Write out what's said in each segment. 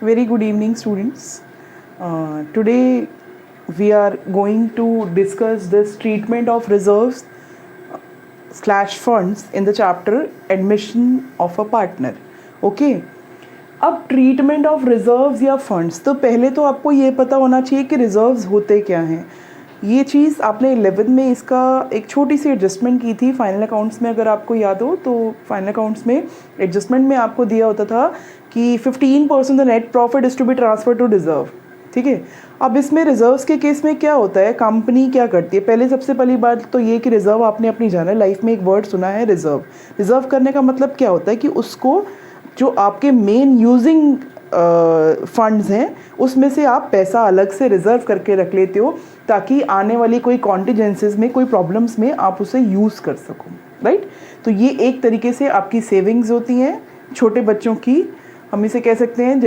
Very good evening, students. Today we are going to discuss this treatment of reserves slash funds in the chapter admission of a partner. Okay. अब treatment of reserves या funds, तो पहले तो आपको ये पता होना चाहिए कि रिजर्व्स होते क्या हैं. ये चीज़ आपने 11 में इसका एक छोटी सी एडजस्टमेंट की थी फाइनल अकाउंट्स में. अगर आपको याद हो तो फाइनल अकाउंट्स में एडजस्टमेंट में आपको दिया होता था कि 15% the net profit is to be transfer to reserve. ठीक है. अब इसमें रिजर्व्स के केस में क्या होता है, कंपनी क्या करती है. पहले सबसे पहली बात तो ये कि रिजर्व आपने अपनी जनरल लाइफ में एक वर्ड सुना है, रिजर्व. रिजर्व करने का मतलब क्या होता है कि उसको जो आपके मेन यूजिंग फंड्स हैं उसमें से आप पैसा अलग से रिजर्व करके रख लेते हो ताकि आने वाली कोई कॉन्टीजेंसीज में, कोई प्रॉब्लम्स में आप उसे यूज़ कर सको. राइट. तो ये एक तरीके से आपकी सेविंग्स होती हैं छोटे बच्चों की. हम इसे कह सकते हैं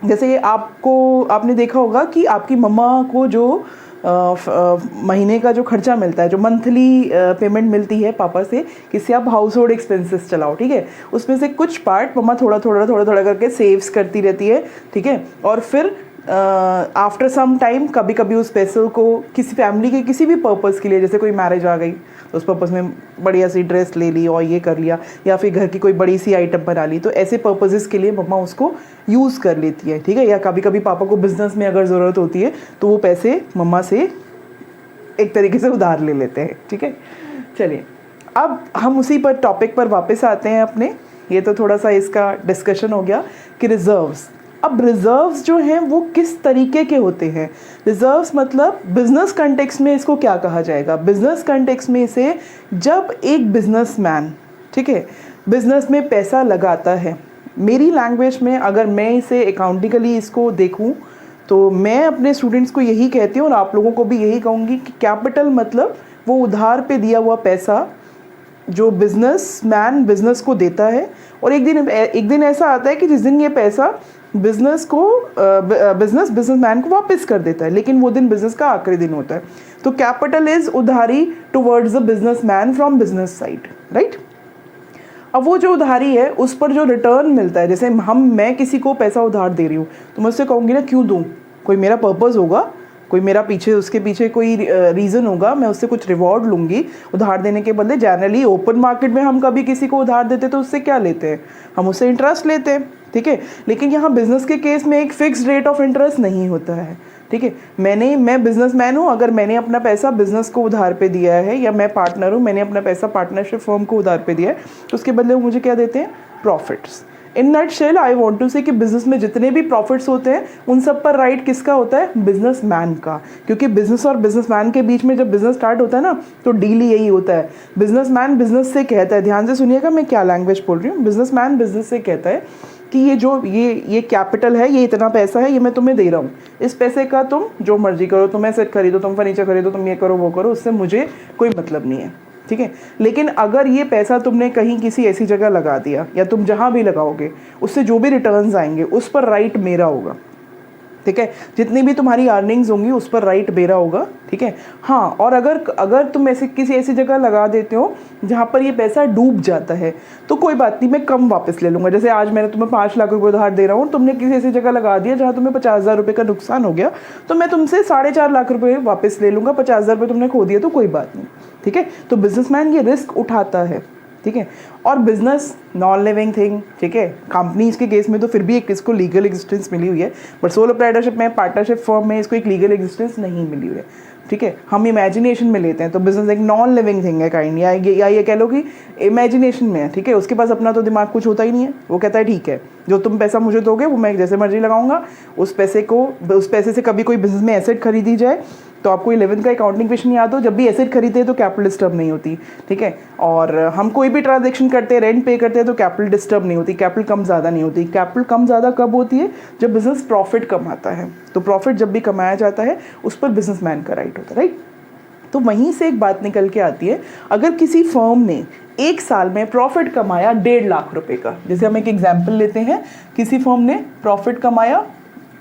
जैसे आपने देखा होगा कि आपकी मम्मा को जो महीने का जो खर्चा मिलता है, जो मंथली पेमेंट मिलती है पापा से, किससे आप हाउस होल्ड एक्सपेंसेस चलाओ. ठीक है. उसमें से कुछ पार्ट मम्मा थोड़ा थोड़ा करके सेव्स करती रहती है. ठीक है. और फिर आफ्टर सम टाइम कभी कभी उस पैसों को किसी फैमिली के किसी भी पर्पज़ के लिए, जैसे कोई मैरिज आ गई तो उस पर्पज़ में बढ़िया सी ड्रेस ले ली और ये कर लिया, या फिर घर की कोई बड़ी सी आइटम बना ली, तो ऐसे पर्पजेज़ के लिए मम्मा उसको यूज़ कर लेती है. ठीक है. या कभी कभी पापा को बिज़नेस में अगर ज़रूरत होती है तो वो पैसे मम्मा से एक तरीके से उधार ले लेते हैं. ठीक है. चलिए अब हम उसी पर टॉपिक पर वापस आते हैं अपने. ये तो थोड़ा सा इसका डिस्कशन हो गया कि रिजर्व्स. अब रिजर्व्स जो हैं वो किस तरीके के होते हैं. रिजर्व्स मतलब बिजनेस कंटेक्स्ट में इसको क्या कहा जाएगा. बिजनेस कंटेक्स्ट में इसे जब एक बिजनेसमैन, ठीक है, बिजनेस में पैसा लगाता है. मेरी लैंग्वेज में अगर मैं इसे अकाउंटिकली इसको देखूं तो मैं अपने स्टूडेंट्स को यही कहती हूँ और आप लोगों को भी यही कहूँगी कि कैपिटल मतलब वो उधार पे दिया हुआ पैसा जो बिजनेसमैन बिजनेस को देता है. और एक दिन ऐसा आता है कि जिस दिन ये पैसा बिजनेसमैन को वापस कर देता है, लेकिन वो दिन बिजनेस का आखिरी दिन होता है. तो कैपिटल इज उधारी towards the businessman from business side. Right. अब वो जो उधारी है उस पर जो रिटर्न मिलता है, जैसे मैं किसी को पैसा उधार दे रही हूँ तो मैं उससे कहूँगी ना क्यों दूँ, कोई मेरा पर्पज़ होगा, कोई मेरा उसके पीछे कोई रीज़न होगा, मैं उससे कुछ रिवॉर्ड लूँगी उधार देने के बदले. जनरली ओपन मार्केट में हम कभी किसी को उधार देते तो उससे क्या लेते हैं, हम उससे इंटरेस्ट लेते हैं. ठीक है. लेकिन यहाँ बिजनेस के केस में एक फिक्स्ड रेट ऑफ इंटरेस्ट नहीं होता है. ठीक है. मैं बिजनेसमैन हूँ, अगर मैंने अपना पैसा बिजनेस को उधार पे दिया है, या मैं पार्टनर हूँ, मैंने अपना पैसा पार्टनरशिप फर्म को उधार पे दिया है, तो उसके बदले वो मुझे क्या देते हैं, profits. In nutshell I want to say कि बिजनेस में जितने भी प्रॉफिट्स होते हैं उन सब पर राइट किसका होता है, बिजनेसमैन का. क्योंकि बिजनेस और बिजनेसमैन के बीच में जब बिजनेस स्टार्ट होता है ना तो डील यही होता है. बिजनेसमैन बिजनेस से कहता है, ध्यान से सुनिएगा मैं क्या लैंग्वेज बोल रही हूँ. बिजनेसमैन बिजनेस से कहता है कि ये कैपिटल है, ये इतना पैसा है, ये मैं तुम्हें दे रहा हूँ, इस पैसे का तुम जो मर्जी करो, तुम एसेट खरीदो, तुम फर्नीचर खरीदो, तुम ये करो वो करो, उससे मुझे कोई मतलब नहीं है. ठीक है. लेकिन अगर ये पैसा तुमने कहीं किसी ऐसी जगह लगा दिया, या तुम जहाँ भी लगाओगे उससे जो भी रिटर्न्स आएंगे उस पर राइट मेरा होगा. ठीक है. जितनी भी तुम्हारी अर्निंग्स होंगी उस पर राइट मेरा होगा. ठीक है. हाँ. और अगर तुम किसी ऐसी जगह लगा देते हो जहाँ पर ये पैसा डूब जाता है तो कोई बात नहीं, मैं कम वापस ले लूँगा. जैसे आज मैंने तुम्हें 5 लाख रुपए उधार दे रहा हूँ, तुमने किसी ऐसी जगह लगा दिया जहाँ तुम्हें 50,000 रुपये का नुकसान हो गया, तो मैं तुमसे 4.5 लाख रुपये वापस ले लूँगा. 50,000 रुपये तुमने खो दिया तो कोई बात नहीं. ठीक है. तो बिजनेसमैन ये रिस्क उठाता है. ठीक है. और बिजनेस नॉन लिविंग थिंग. ठीक है. कंपनीज के केस में तो फिर भी एक इसको लीगल एग्जिस्टेंस मिली हुई है, बट सोलो प्रोप्राइटरशिप में, पार्टनरशिप फर्म में इसको एक लीगल एग्जिस्टेंस नहीं मिली हुई है. ठीक है. हम इमेजिनेशन में लेते हैं तो बिजनेस एक नॉन लिविंग थिंग है काइंड, या ये कह लो कि इमेजिनेशन में है. ठीक है. उसके पास अपना तो दिमाग कुछ होता ही नहीं है. वो कहता है ठीक है जो तुम पैसा मुझे दोगे वो मैं जैसे मर्जी लगाऊंगा. उस पैसे से कभी कोई बिजनेस में एसेट खरीदी जाए तो आपको 11th का अकाउंटिंग क्वेश्चन याद हो, जब भी एसेट खरीदते हैं तो कैपिटल डिस्टर्ब नहीं होती. ठीक है. और हम कोई भी ट्रांजेक्शन करते हैं, रेंट पे करते हैं तो कैपिटल डिस्टर्ब नहीं होती, कैपिटल कम ज़्यादा नहीं होती. कैपिटल कम ज़्यादा कब होती है, जब बिजनेस प्रॉफिट कमाता है. तो प्रॉफिट जब भी कमाया जाता है उस पर बिजनेसमैन का राइट होता है. राइट. तो वहीं से एक बात निकल के आती है, अगर किसी फर्म ने एक साल में प्रॉफिट कमाया 1.5 लाख रुपए का, जैसे हम एक एग्जाम्पल लेते हैं, किसी फर्म ने प्रॉफिट कमाया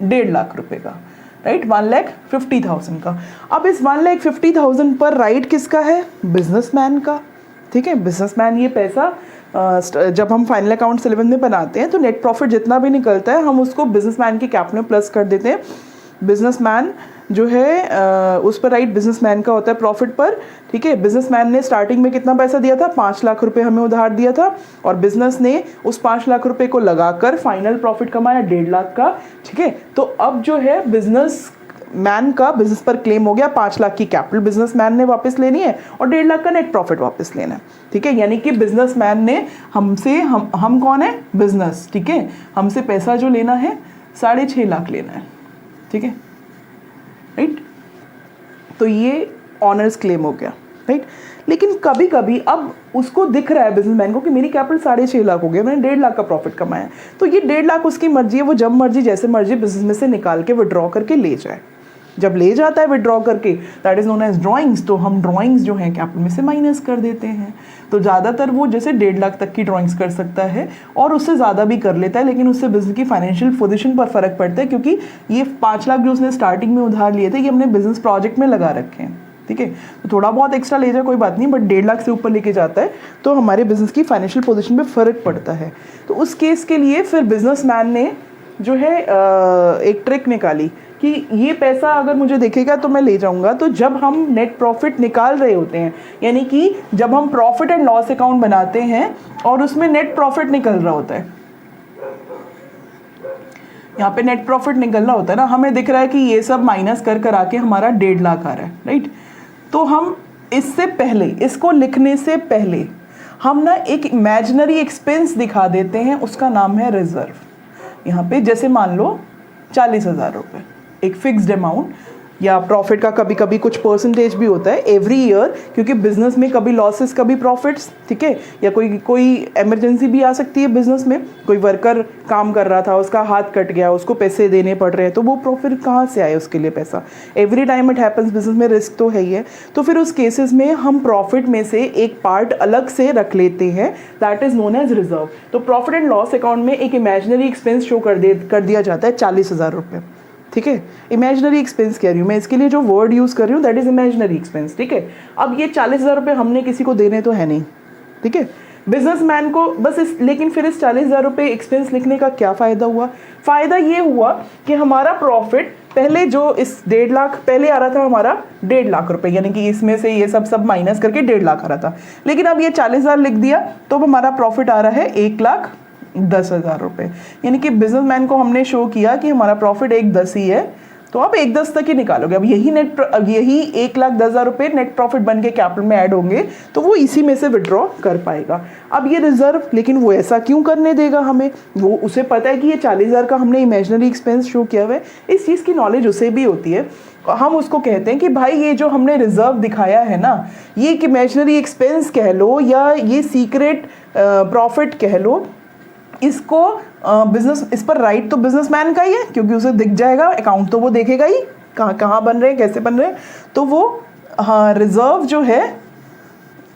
1.5 लाख रुपए का, राइट, 1,50,000 का. अब इस 1,50,000 पर राइट किसका है, बिजनेसमैन का. ठीक है। बिजनेसमैन ये पैसा जब हम फाइनल अकाउंट 11 में बनाते हैं तो नेट प्रॉफिट जितना भी निकलता है हम उसको बिजनेसमैन के कैप में प्लस कर देते हैं। बिजनेसमैन जो है उस पर राइट बिजनेसमैन का होता है प्रॉफिट पर, ठीक है। बिजनेसमैन ने स्टार्टिंग में कितना पैसा दिया था, 5 लाख रुपए हमें उधार दिया था और बिजनेस ने उस 5 लाख रुपए को लगाकर फाइनल प्रॉफिट कमाया 1.5 लाख का, ठीक है। तो अब जो है बिजनेस मैन का बिजनेस पर क्लेम हो गया, 5 लाख की कैपिटल बिजनेसमैन ने वापस लेनी है और 1.5 लाख का नेट प्रॉफिट वापस लेना है, ठीक है। यानी कि बिजनेसमैन ने हमसे, हम कौन है, बिजनेस, ठीक है, हमसे पैसा जो लेना है 6.5 लाख लेना है, ठीक है, राइट। तो ये ऑनर्स क्लेम हो गया, राइट। लेकिन कभी कभी अब उसको दिख रहा है बिजनेसमैन को कि मेरी कैपिटल 6.5 लाख हो गया, मैंने 1.5 लाख का प्रॉफिट कमाया, तो ये 1.5 लाख उसकी मर्जी है, वो जब मर्जी जैसे मर्जी बिजनेस में से निकाल के विड्रॉ करके ले जाए। जब ले जाता है विड्रॉ करके, that is known as drawings, तो हम ड्राइंग्स जो हैं कैपिटल में से माइनस कर देते हैं। तो ज़्यादातर वो जैसे 1.5 लाख तक की ड्राइंग्स कर सकता है और उससे ज़्यादा भी कर लेता है, लेकिन उससे बिजनेस की फाइनेंशियल पोजीशन पर फ़र्क पड़ता है, क्योंकि ये 5 लाख जो उसने स्टार्टिंग में उधार लिए थे ये हमने बिजनेस प्रोजेक्ट में लगा रखे हैं, ठीक है। तो थोड़ा बहुत एक्स्ट्रा ले जाए कोई बात नहीं, बट 1.5 लाख से ऊपर लेके जाता है तो हमारे बिजनेस की फाइनेंशियल पोजीशन पे फ़र्क पड़ता है। तो उस केस के लिए फिर बिजनेसमैन ने जो है एक ट्रिक निकाली कि ये पैसा अगर मुझे देखेगा तो मैं ले जाऊंगा। तो जब हम नेट प्रॉफिट निकाल रहे होते हैं, यानी कि जब हम प्रॉफिट एंड लॉस अकाउंट बनाते हैं और उसमें नेट प्रॉफिट निकल रहा होता है, यहाँ पे नेट प्रॉफिट निकल रहा होता है ना, हमें दिख रहा है कि ये सब माइनस कर आके हमारा 1.5 लाख आ रहा है, राइट। तो हम इससे पहले, इसको लिखने से पहले हम ना एक इमेजिनरी एक्सपेंस दिखा देते हैं, उसका नाम है रिजर्व। यहाँ पे जैसे मान लो 40,000 रुपये, एक फिक्स्ड अमाउंट, या प्रॉफिट का कभी कभी कुछ परसेंटेज भी होता है एवरी ईयर, क्योंकि बिजनेस में कभी लॉसेस कभी प्रॉफिट्स, ठीक है। या कोई इमरजेंसी भी आ सकती है बिजनेस में, कोई वर्कर काम कर रहा था उसका हाथ कट गया, उसको पैसे देने पड़ रहे हैं, तो वो प्रॉफिट कहाँ से आए उसके लिए पैसा, every time it happens, business में रिस्क तो है ही है। तो फिर उस केसेस में हम प्रॉफिट में से एक पार्ट अलग से रख लेते हैं, that is known as reserve. तो प्रॉफिट एंड लॉस अकाउंट में एक इमेजिनरी एक्सपेंस शो कर दिया जाता है 40,000 रुपये, ठीक है। इमेजिनरी एक्सपेंस कह रही हूँ मैं, इसके लिए जो वर्ड यूज़ कर रही हूँ दैट इज इमेजिनरी एक्सपेंस, ठीक है। अब ये 40,000 रुपये हमने किसी को देने तो है नहीं, ठीक है, बिजनेसमैन को बस लेकिन फिर इस 40,000 रुपये एक्सपेंस लिखने का क्या फ़ायदा हुआ? फ़ायदा ये हुआ कि हमारा प्रॉफिट पहले जो इस 1.5 लाख पहले आ रहा था हमारा 1.5 लाख रुपए, यानी कि इसमें से ये सब माइनस करके 1.5 लाख आ रहा था, लेकिन अब ये 40,000 लिख दिया तो हमारा प्रॉफिट आ रहा है 1,10,000 रुपये। यानी कि बिजनेसमैन को हमने शो किया कि हमारा प्रॉफिट 1,10 ही है, तो आप 1,10 तक ही निकालोगे। अब यही 1,10,000 रुपये नेट प्रॉफिट बन के कैपिटल में ऐड होंगे, तो वो इसी में से विड्रॉ कर पाएगा। अब ये रिजर्व, लेकिन वो ऐसा क्यों करने देगा हमें? वो उसे पता है कि ये 40,000 का हमने इमेजिनरी एक्सपेंस शो किया हुआ है, इस चीज़ की नॉलेज उसे भी होती है। हम उसको कहते हैं कि भाई ये जो हमने रिजर्व दिखाया है ना, ये एक इमेजिनरी एक्सपेंस कह लो या ये सीक्रेट प्रॉफिट कह लो, इसको बिजनेस, इस पर राइट तो बिजनेसमैन का ही है, क्योंकि उसे दिख जाएगा, अकाउंट तो वो देखेगा ही कहाँ बन रहे हैं, कैसे बन रहे हैं। तो वो हाँ, रिजर्व जो है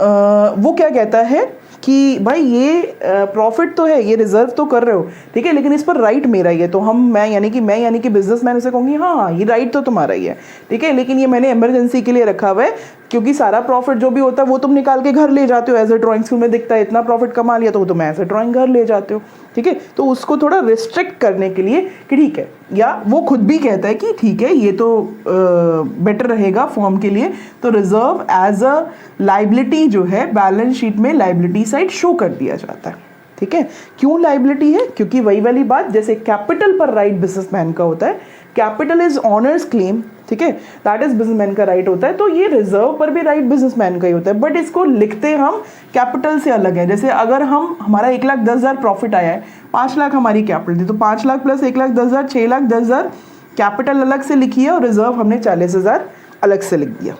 वो क्या कहता है कि भाई ये प्रॉफिट तो है, ये रिजर्व तो कर रहे हो, ठीक है, लेकिन इस पर राइट मेरा ही है। तो मैं यानी कि बिजनेसमैन उसे कहूँगी हाँ ये राइट तो तुम्हारा ही है, ठीक है, लेकिन ये मैंने इमरजेंसी के लिए रखा हुआ है, क्योंकि सारा प्रॉफिट जो भी होता है वो तुम निकाल के घर ले जाते हो, एज ए ड्राइंग स्कूल में दिखता है इतना प्रॉफिट कमा लिया तो तुम एज ए ड्राइंग घर ले जाते हो, ठीक है। तो उसको थोड़ा रिस्ट्रिक्ट करने के लिए कि ठीक है, या वो खुद भी कहता है कि ठीक है ये तो बेटर रहेगा फॉर्म के लिए, तो रिजर्व एज अ लाइबिलिटी जो है बैलेंस शीट में लाइबिलिटी साइड शो कर दिया जाता है, ठीक है। क्यों लाइबिलिटी है? क्योंकि वही वाली बात, जैसे कैपिटल पर राइट बिजनेसमैन का होता है, कैपिटल इज ऑनर्स क्लेम, ठीक है, दैट इज बिजनेसमैन का राइट होता है, तो ये रिजर्व पर भी राइट बिजनेसमैन का ही होता है, बट इसको लिखते हम कैपिटल से अलग है। जैसे अगर हमारा 1,10,000 प्रॉफिट आया है, 5 लाख हमारी कैपिटल थी, तो 5 लाख प्लस 1,10,000 6,10,000 कैपिटल अलग से लिखी है और रिजर्व हमने 40,000 अलग से लिख दिया,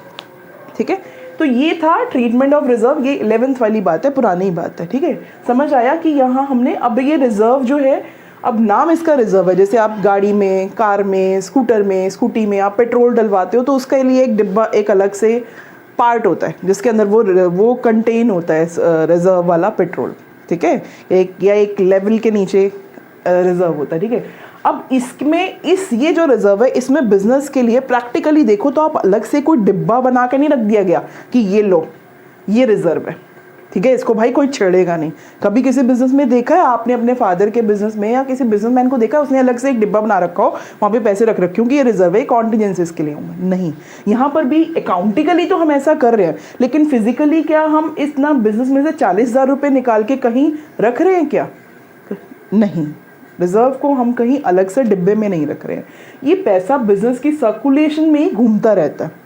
ठीक है। तो ये था ट्रीटमेंट ऑफ रिजर्व, ये 11th वाली बात है, पुरानी बात है, ठीक है। समझ आया कि यहाँ हमने अब ये रिजर्व जो है, अब नाम इसका रिजर्व है। जैसे आप गाड़ी में, कार में, स्कूटर में, स्कूटी में आप पेट्रोल डलवाते हो तो उसके लिए एक डिब्बा, एक अलग से पार्ट होता है जिसके अंदर वो कंटेन होता है रिजर्व वाला पेट्रोल, ठीक है, एक लेवल के नीचे रिजर्व होता है, ठीक है। अब इसमें ये जो रिजर्व है, इसमें बिजनेस के लिए प्रैक्टिकली देखो तो आप अलग से कोई डिब्बा बना के नहीं रख दिया गया कि ये लो ये रिजर्व है, ठीक है, इसको भाई कोई छेड़ेगा नहीं। कभी किसी बिजनेस में देखा है आपने अपने फादर के बिजनेस में या किसी बिजनेसमैन को देखा है उसने अलग से एक डिब्बा बना रखा हो, वहाँ पे पैसे रख रखे क्योंकि ये रिजर्व है, कॉन्टीजेंसीज के लिए होंगे? नहीं, यहाँ पर भी अकाउंटिकली तो हम ऐसा कर रहे हैं, लेकिन फिजिकली क्या हम इतना बिजनेस में से 40,000 रुपये निकाल के कहीं रख रहे हैं क्या? नहीं, रिजर्व को हम कहीं अलग से डिब्बे में नहीं रख रहे हैं। ये पैसा बिजनेस की सर्कुलेशन में ही घूमता रहता है,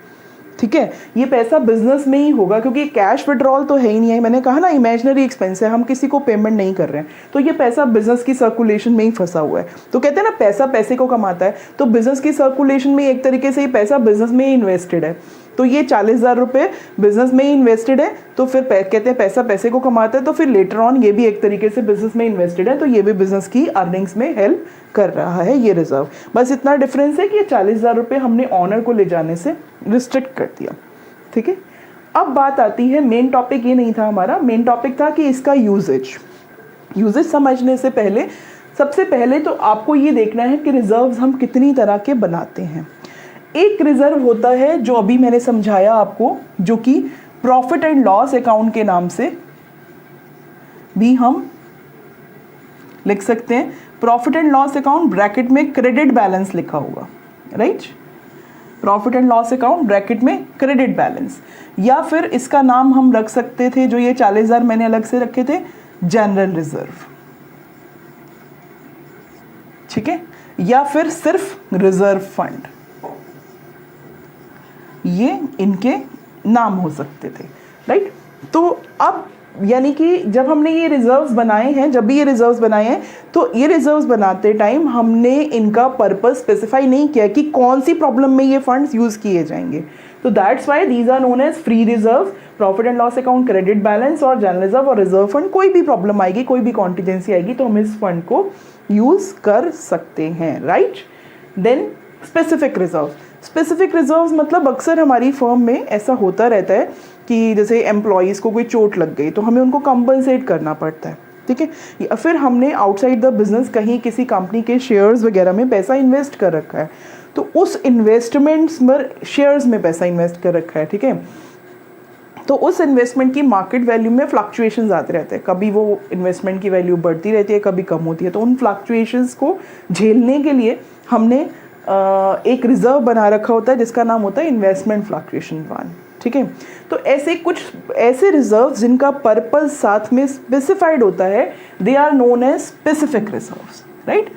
ठीक है। ये पैसा बिजनेस में ही होगा क्योंकि कैश विड्रॉल तो है ही नहीं है। मैंने कहा ना इमेजिनरी एक्सपेंस है, हम किसी को पेमेंट नहीं कर रहे हैं, तो ये पैसा बिजनेस की सर्कुलेशन में ही फंसा हुआ है। तो कहते हैं ना पैसा पैसे को कमाता है, तो बिजनेस की सर्कुलेशन में एक तरीके से ये पैसा बिजनेस में ही इन्वेस्टेड है। तो ये 40,000 रुपये बिजनेस में ही इन्वेस्टेड है, तो फिर कहते हैं पैसा पैसे को कमाता है, तो फिर लेटर ऑन ये भी एक तरीके से बिजनेस में इन्वेस्टेड है, तो ये भी बिजनेस की अर्निंग्स में हेल्प कर रहा है ये रिजर्व। बस इतना डिफरेंस है कि ये 40,000 रुपये हमने ऑनर को ले जाने से रिस्ट्रिक्ट कर दिया, ठीक है। अब बात आती है, मेन टॉपिक ये नहीं था हमारा, मेन टॉपिक था कि इसका यूजेज समझने से पहले सबसे पहले तो आपको ये देखना है कि रिजर्व्स हम कितनी तरह के बनाते हैं। एक रिजर्व होता है जो अभी मैंने समझाया आपको, जो कि प्रॉफिट एंड लॉस अकाउंट के नाम से भी हम लिख सकते हैं। Profit and loss account bracket में क्रेडिट बैलेंस लिखा होगा, right. Profit and loss account bracket में क्रेडिट बैलेंस, या फिर इसका नाम हम रख सकते थे, जो ये 40,000 मैंने अलग से रखे थे, जनरल रिजर्व, ठीक है, या फिर सिर्फ रिजर्व फंड, ये इनके नाम हो सकते थे, राइट। तो अब यानी कि जब हमने ये रिजर्व्स बनाए हैं, जब भी ये रिजर्व्स बनाए हैं, तो ये रिजर्व्स बनाते टाइम हमने इनका पर्पस स्पेसिफाई नहीं किया कि कौन सी प्रॉब्लम में ये फंड्स यूज किए जाएंगे। तो that's why these are known as free reserve, profit and loss account, credit balance और जनरल रिजर्व और रिजर्व फंड। कोई भी प्रॉब्लम आएगी, कोई भी कॉन्टीजेंसी आएगी, तो हम इस फंड को यूज कर सकते हैं, right. Then specific reserve. Specific reserves मतलब अक्सर हमारी फर्म में ऐसा होता रहता है कि जैसे एम्प्लॉयज़ को कोई चोट लग गई तो हमें उनको कंपनसेट करना पड़ता है, ठीक है। या फिर हमने आउटसाइड द बिजनेस कहीं किसी कंपनी के शेयर्स वगैरह में पैसा इन्वेस्ट कर रखा है, तो उस इन्वेस्टमेंट्स में शेयर्स में पैसा इन्वेस्ट कर रखा है, ठीक है। तो उस इन्वेस्टमेंट की मार्केट वैल्यू में फ्लक्चुएशंस आते रहते हैं, कभी वो इन्वेस्टमेंट की वैल्यू बढ़ती रहती है, कभी कम होती है। तो उन फ्लक्चुएशंस को झेलने के लिए हमने एक रिजर्व बना रखा होता है जिसका नाम होता है इन्वेस्टमेंट फ्लक्चुएशन फंड, ठीक है। तो ऐसे कुछ ऐसे रिजर्व जिनका पर्पस साथ में स्पेसिफाइड होता है, they are known as specific reserves, right.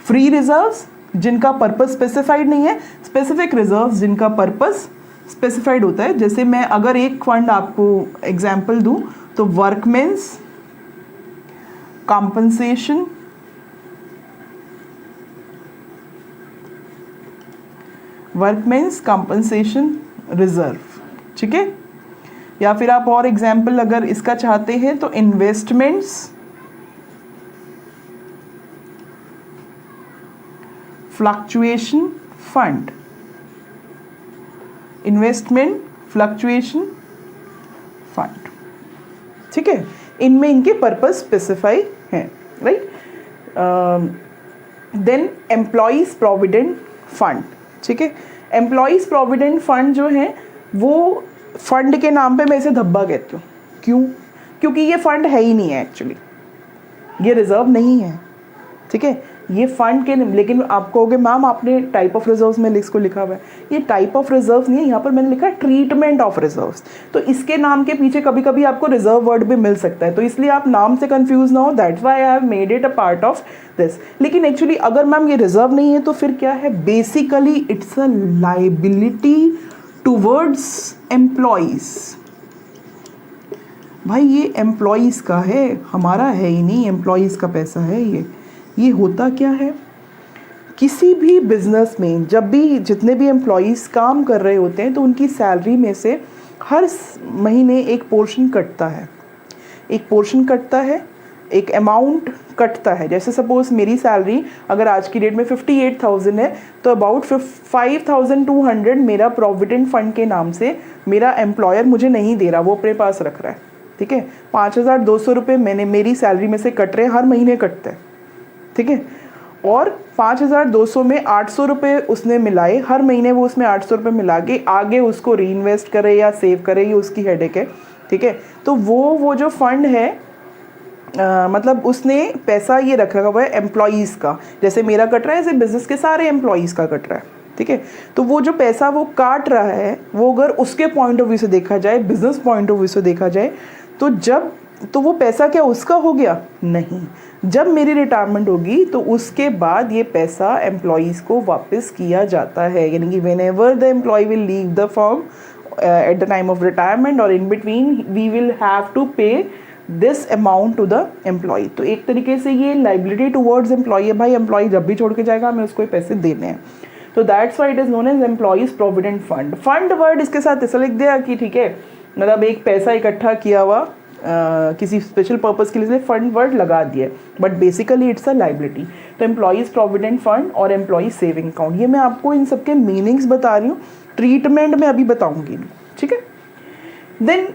Free reserves जिनका पर्पस स्पेसिफाइड नहीं है, स्पेसिफिक रिजर्व्स जिनका पर्पस स्पेसिफाइड होता है। जैसे मैं अगर एक फंड आपको एग्जाम्पल दूं तो वर्कमेंस कॉम्पनसेशन रिजर्व, ठीक है। या फिर आप और एग्जाम्पल अगर इसका चाहते हैं तो investments fluctuation fund, investment fluctuation fund, ठीक है। इनमें इनके पर्पस स्पेसिफाई हैं, right. Then employees provident fund, ठीक है। एम्प्लॉयज प्रोविडेंट फंड जो है वो फंड के नाम पे मैं इसे धब्बा कहती हूँ। क्यों? क्योंकि ये फंड है ही नहीं है एक्चुअली, ये रिजर्व नहीं है, ठीक है। ये फंड के, लेकिन आप कहोगे मैम आपने टाइप ऑफ रिजर्व्स में इसको लिखा हुआ है, ये टाइप ऑफ रिजर्व्स नहीं है, यहाँ पर मैंने लिखा ट्रीटमेंट ऑफ रिजर्व्स। तो इसके नाम के पीछे कभी कभी आपको रिजर्व वर्ड भी मिल सकता है, तो इसलिए आप नाम से कंफ्यूज ना हो, that's why I have made it a part of this. लेकिन एक्चुअली अगर मैम ये रिजर्व नहीं है तो फिर क्या है? Basically it's a liability towards employees. भाई ये एम्प्लॉयज़ का है, हमारा है ही नहीं, एम्प्लॉयज़ का पैसा है ये होता क्या है? किसी भी बिजनेस में जब भी जितने भी एम्प्लॉयज़ काम कर रहे होते हैं तो उनकी सैलरी में से हर महीने एक पोर्शन कटता है, एक अमाउंट कटता है। जैसे सपोज़ मेरी सैलरी अगर आज की डेट में 58,000 है तो अबाउट 5,200 मेरा प्रोविडेंट फंड के नाम से मेरा एम्प्लॉयर मुझे नहीं दे रहा, वो अपने पास रख रहा है, ठीक है। 5,200 रुपये मेरी सैलरी में से कट रहे, हर महीने कटते हैं, ठीक है। और 5,200 में 800 रुपये उसने मिलाए, हर महीने वो उसमें 800 रुपये मिला के आगे उसको री इन्वेस्ट करे या सेव करे, ये उसकी हेडेक है। ठीक है। तो वो जो फंड है मतलब उसने पैसा ये रखा हुआ है एम्प्लॉयज़ का, जैसे मेरा कट रहा है ऐसे बिजनेस के सारे एम्प्लॉयज़ का कट रहा है, ठीक है। तो वो जो पैसा वो काट रहा है वो अगर उसके पॉइंट ऑफ व्यू से देखा जाए, बिजनेस पॉइंट ऑफ व्यू से देखा जाए, तो वो पैसा क्या उसका हो गया? नहीं। जब मेरी रिटायरमेंट होगी तो उसके बाद ये पैसा एम्प्लॉयज़ को वापस किया जाता है, यानी कि whenever the employee will leave the firm at the time of retirement और in between we will have to pay this amount to the employee. तो एक तरीके से ये लाइबिलिटी टुवर्ड्स एम्प्लॉय है, भाई एम्प्लॉय जब भी छोड़ के जाएगा हमें उसको पैसे देने हैं। तो that's why it is known as employees provident fund. Fund word इसके साथ ऐसा लिख दिया कि ठीक है, मतलब एक पैसा इकट्ठा किया हुआ किसी स्पेशल पर्पस के लिए फंड वर्ड लगा दिया, but basically it's a liability. तो एम्प्लॉयज़ प्रोविडेंट फंड और एम्प्लॉयज़ सेविंग अकाउंट, ये मैं आपको इन सबके मीनिंग्स बता रही हूँ, ट्रीटमेंट में अभी बताऊँगी, ठीक है। देन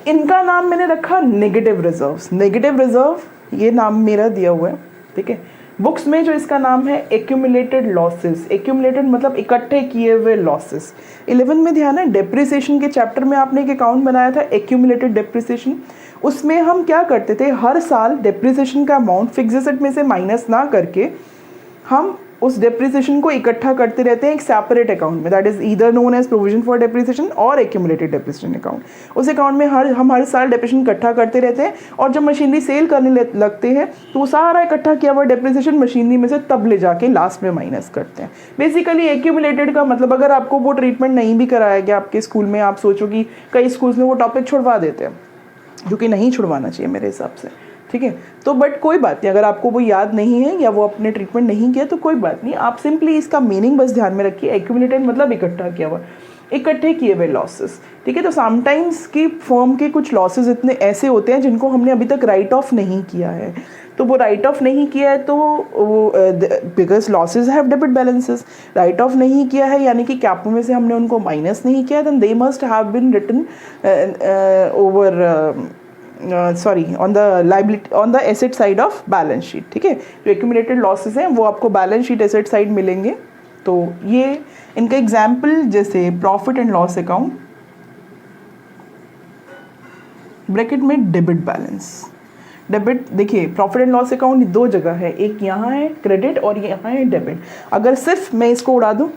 इनका नाम मैंने रखा नेगेटिव रिजर्व्स। नेगेटिव रिजर्व ये नाम मेरा दिया हुआ है, ठीक है। बुक्स में जो इसका नाम है एक्यूमुलेटेड लॉसेस। एक्यूमुलेटेड मतलब इकट्ठे किए हुए लॉसेस। 11 में ध्यान है, डेप्रिसिएशन के चैप्टर में आपने एक अकाउंट बनाया था एक्यूमुलेटेड डेप्रिसिएशन। उसमें हम क्या करते थे, हर साल डेप्रिसिएशन का अमाउंट फिक्स्ड एसेट में से माइनस ना करके हम उस डेप्रिसिएशन को इकट्ठा करते रहते हैं एक सेपरेट अकाउंट में, that is either known as provision for depreciation और एक्यूमुलेटेड डेप्रिसिएशन अकाउंट। उस अकाउंट में हम हर साल डेप्रिसिएशन इकट्ठा करते रहते हैं और जब मशीनरी सेल करने लगते हैं तो वो सारा इकट्ठा किया हुआ डेप्रिसिएशन मशीनरी में से तब ले जाके लास्ट में माइनस करते हैं। बेसिकली एक्यूमुलेटेड का मतलब, अगर आपको वो ट्रीटमेंट नहीं भी कराया गया आपके स्कूल में, आप सोचो कि कई स्कूल्स में वो टॉपिक छुड़वा देते हैं, जो कि नहीं छुड़वाना चाहिए मेरे हिसाब से, ठीक है। तो बट कोई बात नहीं, अगर आपको वो याद नहीं है या वो अपने ट्रीटमेंट नहीं किया तो कोई बात नहीं, आप सिंपली इसका मीनिंग बस ध्यान में रखिए। एक्यूमुलेटेड मतलब इकट्ठा किया हुआ, इकट्ठे किए हुए लॉसेस, ठीक है। तो समटाइम्स की फर्म के कुछ लॉसेस इतने ऐसे होते हैं जिनको हमने अभी तक राइट ऑफ नहीं किया है, तो वो राइट ऑफ नहीं किया है तो वो because losses have debit balances, right of नहीं किया है यानी कि कैप में से हमने उनको माइनस नहीं किया, then they must have been written over on the liability on the asset side of balance sheet, ठीक है। जो एक्यूमुलेटेड लॉसेस हैं वो आपको बैलेंस शीट एसेट साइड मिलेंगे। तो ये इनका एग्जाम्पल जैसे profit and loss account, bracket में डेबिट बैलेंस। डेबिट देखिए, प्रॉफिट एंड लॉस अकाउंट दो जगह है, एक यहाँ है क्रेडिट और यहाँ है डेबिट। अगर सिर्फ मैं इसको उड़ा दूँ,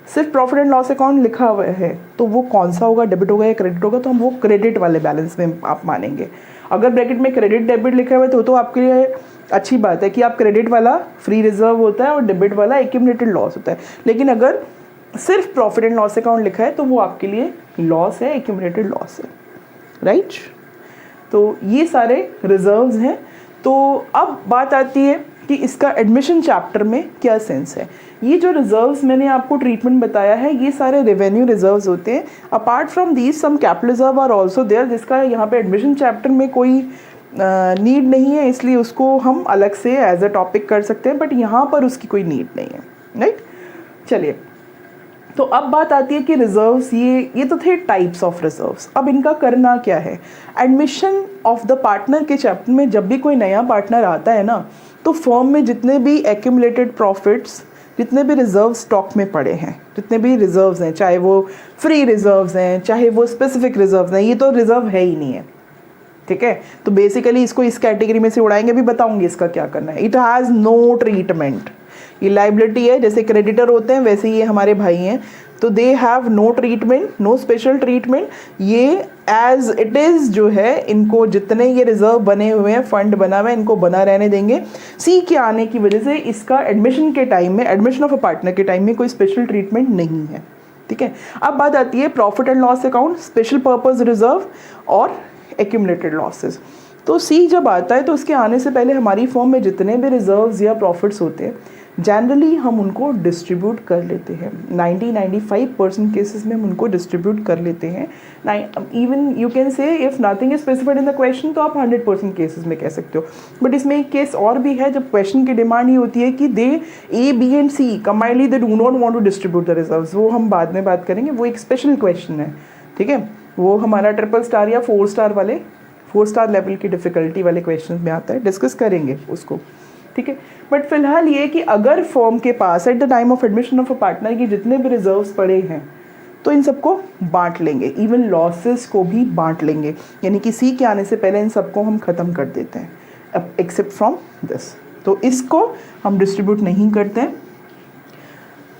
सिर्फ प्रॉफिट एंड लॉस अकाउंट लिखा हुआ है तो वो कौन सा होगा, डेबिट होगा या क्रेडिट होगा, तो हम वो क्रेडिट वाले बैलेंस में आप मानेंगे। अगर ब्रैकेट में क्रेडिट डेबिट लिखा हुआ है तो आपके लिए अच्छी बात है कि आप क्रेडिट वाला फ्री रिजर्व होता है और डेबिट वाला एक्यूमुलेटेड लॉस होता है। लेकिन अगर सिर्फ प्रॉफिट एंड लॉस अकाउंट लिखा है तो वो आपके लिए लॉस है, एक्यूमुलेटेड लॉस है, राइट। तो ये सारे रिजर्व्स हैं। तो अब बात आती है कि इसका एडमिशन चैप्टर में क्या सेंस है। ये जो रिजर्व्स मैंने आपको ट्रीटमेंट बताया है ये सारे रेवेन्यू रिजर्व्स होते हैं। Apart from these some capital reserve are also there, जिसका यहाँ पे एडमिशन चैप्टर में कोई नीड नहीं है, इसलिए उसको हम अलग से एज अ टॉपिक कर सकते हैं, बट यहाँ पर उसकी कोई नीड नहीं है, राइट। चलिए, तो अब बात आती है कि रिजर्व्स ये तो थे टाइप्स ऑफ रिजर्व्स। अब इनका करना क्या है। एडमिशन ऑफ द पार्टनर के चैप्टर में जब भी कोई नया पार्टनर आता है ना, तो फर्म में जितने भी एक्यूमुलेटेड प्रॉफिट्स, जितने भी रिजर्व स्टॉक में पड़े हैं, जितने भी रिजर्व्स हैं, चाहे वो फ्री रिजर्व्स हैं चाहे वो स्पेसिफिक रिजर्व्स हैं, ये तो रिजर्व है ही नहीं है, ठीक है। तो बेसिकली इसको इस कैटेगरी में से उड़ाएंगे, भी बताऊंगी इसका क्या करना है। इट हैज़ नो ट्रीटमेंट, ये लाइबिलिटी है, जैसे क्रेडिटर होते हैं वैसे ये हमारे भाई हैं, तो they have no treatment, no special treatment. ये एज इट इज़ जो है, इनको जितने ये रिजर्व बने हुए हैं, फंड बना हुआ है, इनको बना रहने देंगे। सी के आने की वजह से इसका एडमिशन के टाइम में, एडमिशन ऑफ अ पार्टनर के टाइम में कोई स्पेशल ट्रीटमेंट नहीं है, ठीक है। अब बात आती है profit and loss account, special purpose reserve और एक्यूमुलेटेड लॉसेस। तो सी जब आता है तो उसके आने से पहले हमारी फॉर्म में जितने भी रिजर्व्स या प्रॉफिट्स होते हैं जनरली हम उनको डिस्ट्रीब्यूट कर लेते हैं। 90-95% केसेस में हम उनको डिस्ट्रीब्यूट कर लेते हैं। Even you can say if nothing is specified in the question तो आप 100% केसेस में कह सकते हो। बट इसमें एक केस और भी है जब क्वेश्चन की डिमांड ये होती है कि they A B and C combinedly they do not want to distribute the reserves. वो हम बाद में बात करेंगे, वो एक स्पेशल क्वेश्चन है, ठीक है। वो हमारा 3 स्टार या 4 स्टार वाले 4 स्टार लेवल की डिफ़िकल्टी वाले क्वेश्चन में आता है, डिस्कस करेंगे उसको, ठीक है। बट फिलहाल ये कि अगर फर्म के पास at the time of admission of a partner की जितने भी रिजर्व्स पड़े हैं तो इन सबको बांट लेंगे, इवन लॉसेस को भी बांट लेंगे, यानी कि सी के आने से पहले इन सबको हम ख़त्म कर देते हैं एक्सेप्ट फ्रॉम दिस। तो इसको हम डिस्ट्रीब्यूट नहीं करते हैं,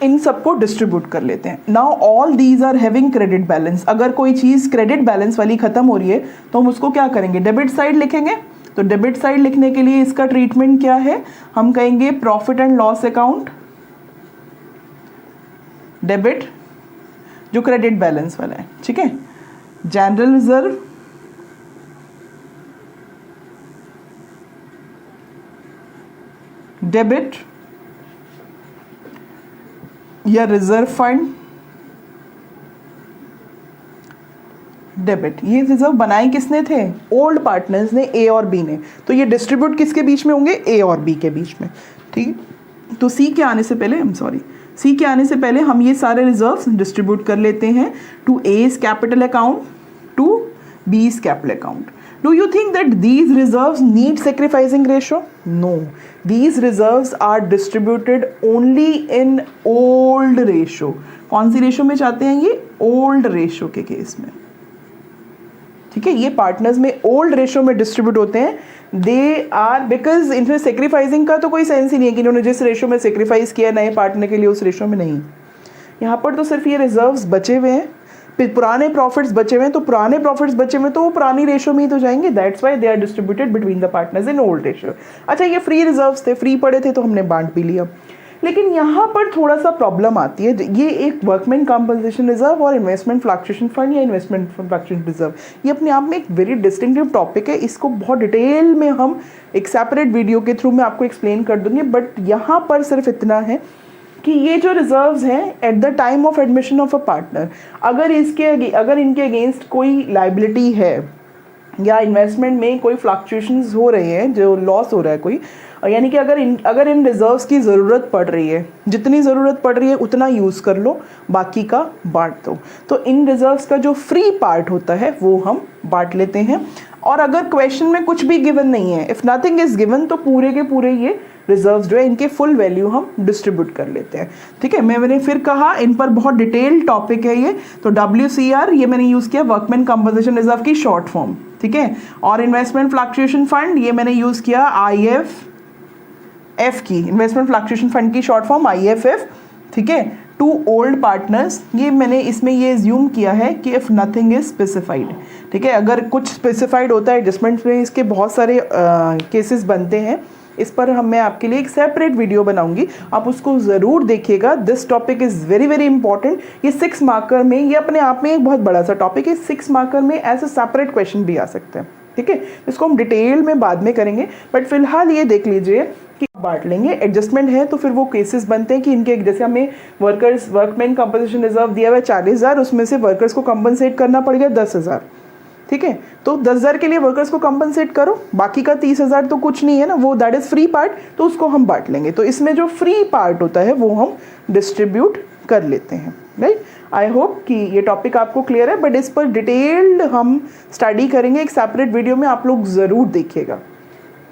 इन सबको डिस्ट्रीब्यूट कर लेते हैं। Now all these are having credit balance. अगर कोई चीज़ क्रेडिट बैलेंस वाली खत्म हो रही है तो हम उसको क्या करेंगे, डेबिट साइड लिखेंगे। तो डेबिट साइड लिखने के लिए इसका ट्रीटमेंट क्या है, हम कहेंगे profit and loss account debit, जो क्रेडिट बैलेंस वाला है, ठीक है। जनरल रिजर्व, डेबिट या रिजर्व फंड डेबिट। ये रिजर्व बनाए किसने थे, ओल्ड पार्टनर्स ने, ए और बी ने। तो ये डिस्ट्रीब्यूट किसके बीच में होंगे, ए और बी के बीच में, ठीक। तो सी के आने से पहले सी के आने से पहले हम ये सारे रिजर्व्स डिस्ट्रीब्यूट कर लेते हैं to A's capital account, to B's capital account. Do you think that these reserves need sacrificing ratio? No. These reserves are distributed only in old ratio. कौन सी रेशो में चाहते हैं ये, ओल्ड रेशो के case में, ठीक है। ये पार्टनर्स में ओल्ड रेशो में डिस्ट्रीब्यूट होते हैं। दे आर बिकॉज इनमें सेक्रीफाइसिंग का तो कोई सेंस ही नहीं है कि इन्होंने जिस रेशो में सेक्रीफाइस किया नए पार्टनर के लिए उस रेशो में नहीं। यहाँ पर तो सिर्फ ये रिजर्व्स बचे हुए हैं, पुराने प्रॉफिट्स बचे हुए हैं, तो पुराने प्रॉफिट्स बचे हुए तो वो पुरानी रेशो में ही तो जाएंगे। That's why they are distributed between the partners in old ratio. अच्छा, ये फ्री रिजर्व्स थे, फ्री पड़े थे तो हमने बांट भी लिया। लेकिन यहाँ पर थोड़ा सा प्रॉब्लम आती है। ये एक वर्कमैन कॉम्पनसेशन रिजर्व और इन्वेस्टमेंट फ्लक्चुएशन फंड या इन्वेस्टमेंट फ्लक्चुएशन रिजर्व, ये अपने आप में एक वेरी डिस्टिंक्टिव टॉपिक है। इसको बहुत डिटेल में हम एक सेपरेट वीडियो के थ्रू मैं आपको एक्सप्लेन कर दूंगी। बट यहाँ पर सिर्फ इतना है कि ये जो रिजर्व्स हैं eight the time of admission of a partner, अगर इनके अगेंस्ट कोई लाइबिलिटी है या इन्वेस्टमेंट में कोई फ्लक्चुएशंस हो रहे हैं, जो लॉस हो रहा है कोई, यानी कि अगर इन रिजर्व्स की ज़रूरत पड़ रही है, जितनी ज़रूरत पड़ रही है उतना यूज़ कर लो, बाकी का बांट दो। तो इन रिजर्व्स का जो फ्री पार्ट होता है वो हम बांट लेते हैं। और अगर क्वेश्चन में कुछ भी गिवन नहीं है, इफ़ नथिंग इज़ गिवन, तो पूरे के पूरे ये रिजर्व्स जो है इनके फुल वैल्यू हम डिस्ट्रीब्यूट कर लेते हैं, ठीक है। मैंने फिर कहा इन पर बहुत डिटेल टॉपिक है ये। तो WCR ये मैंने यूज़ किया वर्कमैन कंपनसेशन रिजर्व की शॉर्ट फॉर्म, ठीक है। और इन्वेस्टमेंट फ्लक्चुएशन फंड ये मैंने यूज़ किया IFF की, इन्वेस्टमेंट फ्लक्चुएशन फंड की शॉर्ट फॉर्म IFF, ठीक है। टू ओल्ड पार्टनर्स, ये मैंने इसमें ये एज्यूम किया है कि इफ़ नथिंग इज स्पेसिफाइड, ठीक है। अगर कुछ स्पेसिफाइड होता है एडजस्टमेंट्स में, इसके बहुत सारे केसेस बनते हैं। इस पर मैं आपके लिए एक सेपरेट वीडियो बनाऊंगी, आप उसको ज़रूर देखिएगा। This topic is very very important. ये 6 मार्कर में, ये अपने आप में एक बहुत बड़ा सा टॉपिक है। 6 मार्कर में ऐसे सेपरेट क्वेश्चन भी आ सकते हैं, ठीक है। इसको हम डिटेल में बाद में करेंगे, बट फिलहाल ये देख लीजिए कि बांट लेंगे। एडजस्टमेंट है तो फिर वो केसेस बनते हैं कि इनके, जैसे हमें वर्कमैन कंपनसेशन रिजर्व दिया हुआ है 40,000, उसमें से वर्कर्स को कंपनसेट करना पड़ गया 10,000, ठीक है। तो 10,000 के लिए वर्कर्स को कंपनसेट करो, बाकी का 30,000 तो कुछ नहीं है ना, वो दैट इज़ फ्री पार्ट, तो उसको हम बांट लेंगे। तो इसमें जो फ्री पार्ट होता है वो हम डिस्ट्रीब्यूट कर लेते हैं, राइट। आई होप कि ये टॉपिक आपको क्लियर है, बट इस पर डिटेल्ड हम स्टडी करेंगे एक सेपरेट वीडियो में, आप लोग ज़रूर देखिएगा।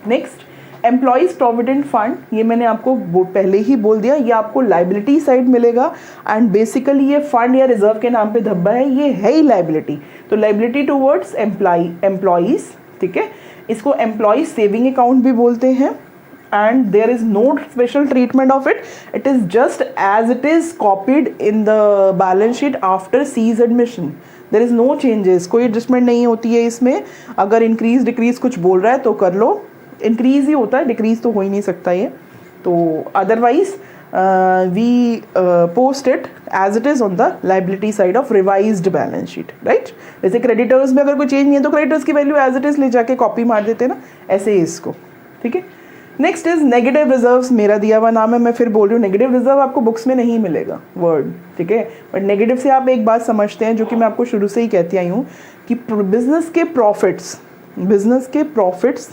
नेक्स्ट, एम्प्लॉयज़ प्रोविडेंट फंड, ये मैंने आपको पहले ही बोल दिया, ये आपको लाइबिलिटी साइड मिलेगा। एंड बेसिकली ये फंड या रिजर्व के नाम पे धब्बा है, ये है ही लाइबिलिटी। तो लाइबिलिटी टूवर्ड्स एम्प्लॉयज़, ठीक है। इसको एम्प्लॉयज सेविंग अकाउंट भी बोलते हैं। And there is no special treatment of it, it is just as it is copied in the balance sheet after C's admission. There is no changes, कोई adjustment नहीं होती है इसमें। अगर इंक्रीज डिक्रीज कुछ बोल रहा है तो कर लो, इंक्रीज ही होता है, डिक्रीज तो हो ही नहीं सकता ये। तो otherwise we post it as it is on the liability side of revised balance sheet, right. जैसे क्रेडिटर्स में अगर कोई चेंज नहीं है तो क्रेडिटर्स की वैल्यू एज इट इज़ ले जाके कॉपी मार देते हैं ना, ऐसे ही इसको, ठीक है। नेक्स्ट इज नेगेटिव रिजर्व्स, मेरा दिया हुआ नाम है, मैं फिर बोल रही हूँ। नेगेटिव रिजर्व आपको बुक्स में नहीं मिलेगा वर्ड, ठीक है। बट नेगेटिव से आप एक बात समझते हैं, जो कि मैं आपको शुरू से ही कहती आई हूँ, कि बिजनेस के प्रॉफिट्स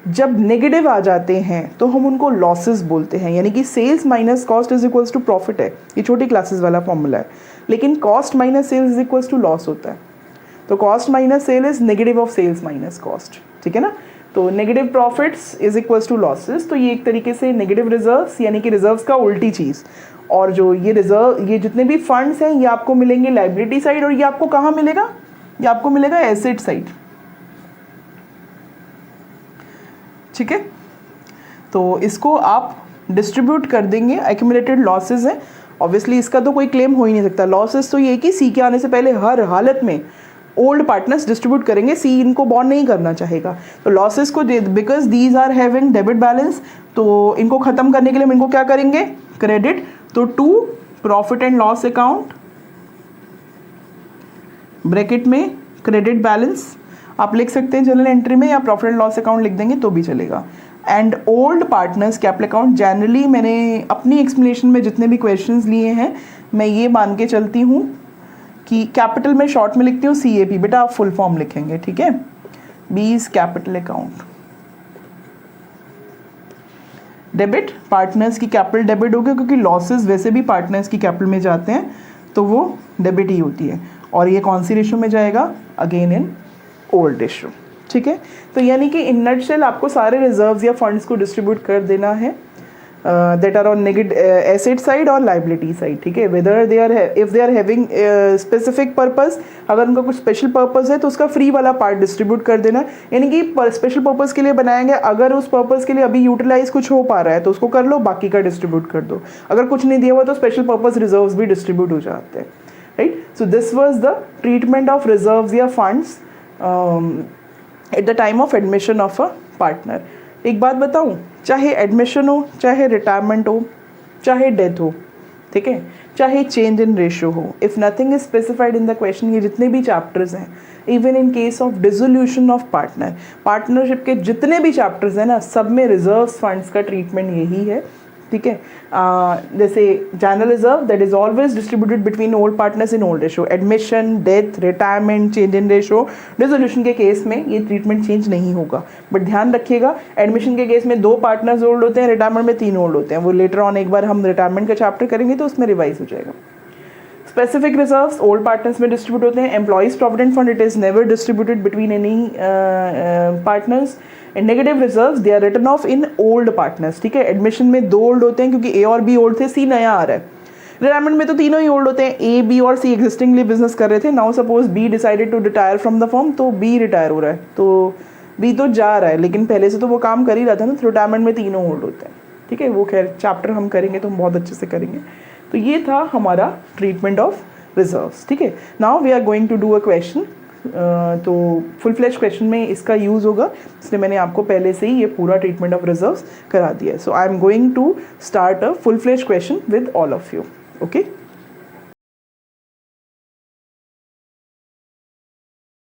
जब नेगेटिव आ जाते हैं तो हम उनको लॉसेस बोलते हैं। यानी कि sales minus cost is equals to profit है, ये छोटी क्लासेस वाला फॉर्मूला है। लेकिन cost minus sales is equals to loss होता है। तो cost minus sale is negative of sales minus cost, ठीक है ना। तो negative profits is equals to losses, तो ये एक तरीके से नेगेटिव रिजर्व्स यानी कि रिजर्व्स का उल्टी चीज़। और जो ये रिजर्व, ये जितने भी फंड्स हैं ये आपको मिलेंगे लाइबिलिटी साइड, और ये आपको कहाँ मिलेगा, ये आपको मिलेगा एसेट साइड। ठीक है, तो इसको आप डिस्ट्रीब्यूट कर देंगे। एक्यूमुलेटेड लॉसेज हैं, ऑब्वियसली इसका तो कोई क्लेम हो ही नहीं सकता। लॉसेस तो ये कि सी के आने से पहले हर हालत में ओल्ड पार्टनर्स डिस्ट्रीब्यूट करेंगे, सी इनको बॉन्ड नहीं करना चाहेगा। तो लॉसेस को because these are having debit balance, तो इनको ख़त्म करने के लिए हम इनको क्या करेंगे, क्रेडिट। तो to profit and loss account bracket में क्रेडिट बैलेंस आप लिख सकते हैं जनरल एंट्री में, या प्रॉफिट एंड लॉस अकाउंट लिख देंगे तो भी चलेगा। And old partners capital account, generally मैंने अपनी एक्सप्लेनेशन में जितने भी क्वेश्चंस लिए हैं मैं ये मान के चलती हूँ कि कैपिटल में शॉर्ट में लिखती हूँ CAP, बेटा आप फुल फॉर्म लिखेंगे, ठीक है। बीज कैपिटल अकाउंट, डेबिट पार्टनर्स की कैपिटल डेबिट होगी, क्योंकि लॉसेस वैसे भी पार्टनर्स की कैपिटल में जाते हैं तो वो डेबिट ही होती है। और ये कौन सी रेशो में जाएगा, अगेन इन ओल्ड रेशो। ठीक है, तो यानी कि इन नटशेल आपको सारे रिजर्व्स या फंड्स को डिस्ट्रीब्यूट कर देना है that are on negative asset side और लाइबिलिटी साइड। ठीक है, whether they are if they are having specific purpose, अगर उनका कुछ स्पेशल पर्पस है तो उसका फ्री वाला पार्ट डिस्ट्रीब्यूट कर देना, यानी कि स्पेशल पर्पस के लिए बनाया गया, अगर उस पर्पस के लिए अभी यूटिलाइज कुछ हो पा रहा है तो उसको कर लो, बाकी का डिस्ट्रीब्यूट कर दो। अगर कुछ नहीं दिया हुआ तो स्पेशल पर्पस रिजर्व्स भी डिस्ट्रीब्यूट हो जाते हैं, right. So this was the treatment of reserves या funds at the time of admission of a partner. एक बात बताऊं, चाहे एडमिशन हो, चाहे रिटायरमेंट हो, चाहे डेथ हो, ठीक है, चाहे चेंज इन रेशियो हो, if nothing is specified in the question, ये जितने भी चैप्टर्स हैं, even in case of dissolution of partner, partnership के जितने भी चैप्टर्स हैं ना, सब में रिजर्व फंड्स का ट्रीटमेंट यही है। ठीक है, जैसे general reserve that is always distributed between old partners in old ratio, admission, death, retirement, change in ratio, dissolution के केस में ये ट्रीटमेंट चेंज नहीं होगा। बट ध्यान रखिएगा, एडमिशन के केस में 2 पार्टनर्स ओल्ड होते हैं, रिटायरमेंट में 3 ओल्ड होते हैं। वो लेटर ऑन एक बार हम रिटायरमेंट का चैप्टर करेंगे तो उसमें रिवाइज हो जाएगा। स्पेसिफिक रिजर्व्स ओल्ड पार्टनर्स में डिस्ट्रीब्यूट होते हैं। Employees provident fund, it is never distributed between any partners. And negative reserves they are written off in old partners. ठीक है, एडमिशन में 2 ओल्ड होते हैं क्योंकि ए और बी ओल्ड थे, सी नया आ रहा है। रिटायरमेंट में तो तीनों ही ओल्ड होते हैं, ए, बी और सी एग्जिस्टिंगली बिजनेस कर रहे थे। Now suppose B decided to retire from the firm, तो बी रिटायर हो रहा है, तो बी तो जा रहा है, लेकिन पहले से तो वो काम कर ही रहा था ना। तो रिटायरमेंट में तीनों ओल्ड होते हैं। ठीक है, वो खैर चैप्टर हम करेंगे तो हम बहुत अच्छे से करेंगे। तो ये था हमारा ट्रीटमेंट ऑफ रिजर्व्स। ठीक है, now we are going to do a question. तो फुल फ्लैश क्वेश्चन में इसका यूज़ होगा, इसलिए मैंने आपको पहले से ही ये पूरा ट्रीटमेंट ऑफ रिजर्व्स करा दिया है। So I am going to start a full flash question with all of you. Okay.